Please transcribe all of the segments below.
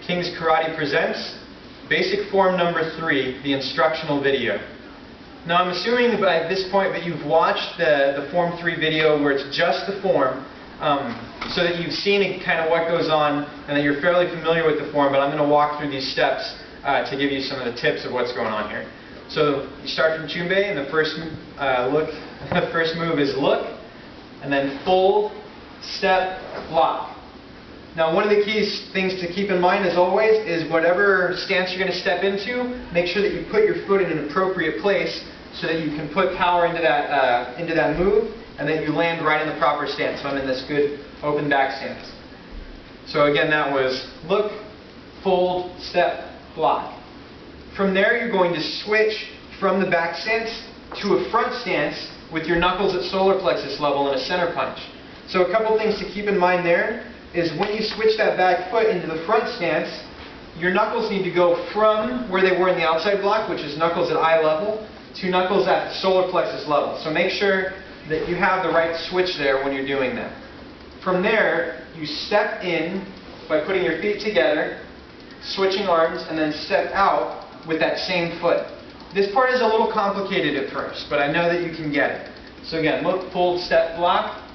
King's Karate presents basic form number 3, the instructional video. Now I'm assuming by this point that you've watched the form 3 video where it's just the form, so that you've seen kind of what goes on and that you're fairly familiar with the form, but I'm going to walk through these steps to give you some of the tips of what's going on here. So you start from chumbe, and the first move is look, and then fold, step, block. Now one of the key things to keep in mind as always is whatever stance you're going to step into, make sure that you put your foot in an appropriate place so that you can put power into that move and that you land right in the proper stance. So I'm in this good open back stance. So again, that was look, fold, step, block. From there you're going to switch from the back stance to a front stance with your knuckles at solar plexus level and a center punch. So a couple things to keep in mind there is when you switch that back foot into the front stance, your knuckles need to go from where they were in the outside block, which is knuckles at eye level, to knuckles at solar plexus level. So make sure that you have the right switch there when you're doing that. From there, you step in by putting your feet together, switching arms, and then step out with that same foot. This part is a little complicated at first, but I know that you can get it. So again, look, fold, step, block.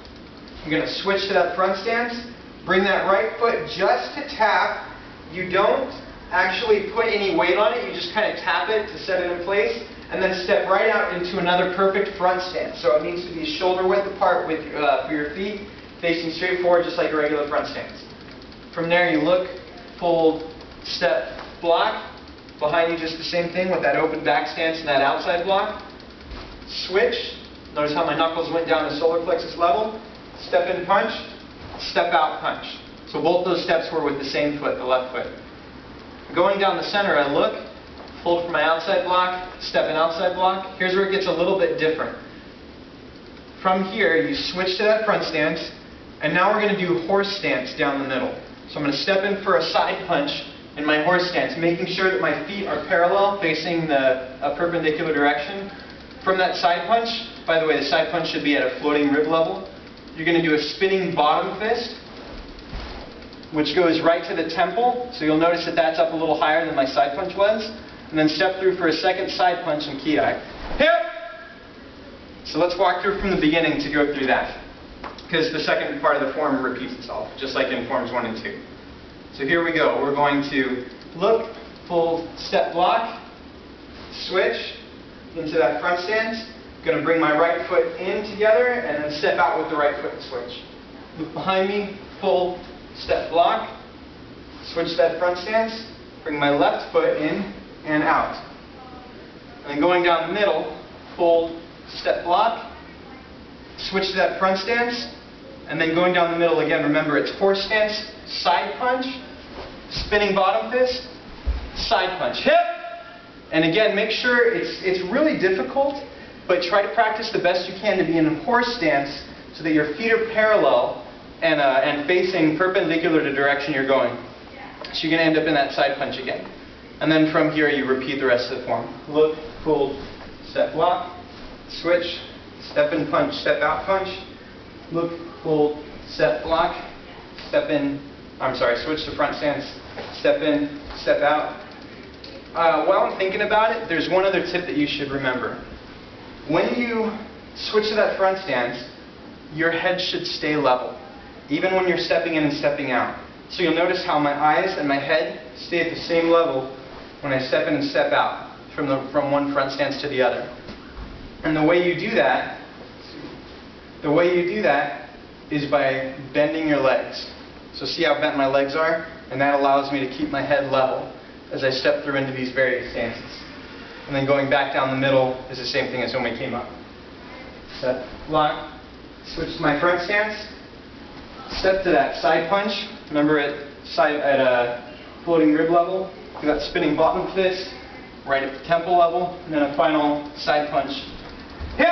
You're going to switch to that front stance. Bring that right foot just to tap. You don't actually put any weight on it. You just kind of tap it to set it in place. And then step right out into another perfect front stance. So it needs to be shoulder width apart with for your feet, facing straight forward just like a regular front stance. From there you look, fold, step, block. Behind you just the same thing with that open back stance and that outside block. Switch. Notice how my knuckles went down to solar plexus level. Step in punch. Step out punch. So both those steps were with the same foot, the left foot. Going down the center, I look, fold from my outside block, step in outside block. Here's where it gets a little bit different. From here, you switch to that front stance, and now we're going to do horse stance down the middle. So I'm going to step in for a side punch in my horse stance, making sure that my feet are parallel, facing a perpendicular direction. From that side punch, by the way, the side punch should be at a floating rib level. You're going to do a spinning bottom fist, which goes right to the temple. So you'll notice that that's up a little higher than my side punch was. And then step through for a second side punch and ki. Hip! So let's walk through from the beginning to go through that, because the second part of the form repeats itself, just like in forms 1 and 2. So here we go. We're going to look, fold, step, block, switch into that front stance. Going to bring my right foot in together and then step out with the right foot and switch. Look behind me, fold, step, block, switch to that front stance, bring my left foot in and out. And then going down the middle, fold, step, block, switch to that front stance, and then going down the middle again, remember it's horse stance, side punch, spinning bottom fist, side punch, hip! And again, make sure it's really difficult, but try to practice the best you can to be in a horse stance so that your feet are parallel and facing perpendicular to the direction you're going. So you're going to end up in that side punch again. And then from here you repeat the rest of the form. Look, fold, step, block, switch, step in punch, step out punch, look, fold, step, block, step in, switch to front stance, step in, step out. While I'm thinking about it, there's one other tip that you should remember. When you switch to that front stance, your head should stay level, even when you're stepping in and stepping out. So you'll notice how my eyes and my head stay at the same level when I step in and step out from one front stance to the other. And the way you do that is by bending your legs. So see how bent my legs are? And that allows me to keep my head level as I step through into these various stances. And then going back down the middle is the same thing as when we came up. Step, block, switch to my front stance, step to that side punch. Remember at a floating rib level, do that spinning bottom fist, right at the temple level, and then a final side punch, hip,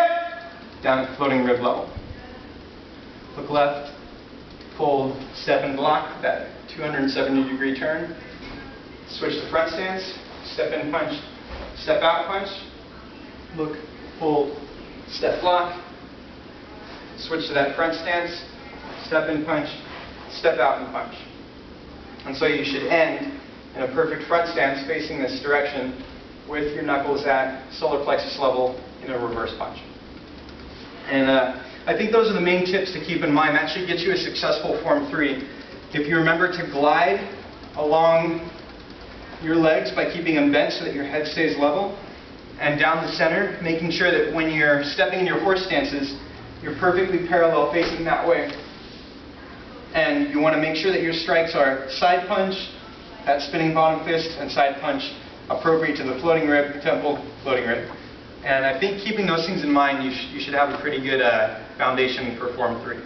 down at the floating rib level. Look left, fold, step and block, that 270-degree turn. Switch to front stance, step in punch, step out punch, look, fold, step, block, switch to that front stance, step in punch, step out and punch. And so you should end in a perfect front stance facing this direction with your knuckles at solar plexus level in a reverse punch. And I think those are the main tips to keep in mind. That should get you a successful Form 3. If you remember to glide along your legs by keeping them bent so that your head stays level, and down the center, making sure that when you're stepping in your horse stances, you're perfectly parallel facing that way. And you want to make sure that your strikes are side punch, that spinning bottom fist, and side punch appropriate to the floating rib, temple, floating rib. And I think keeping those things in mind, you should have a pretty good foundation for Form 3.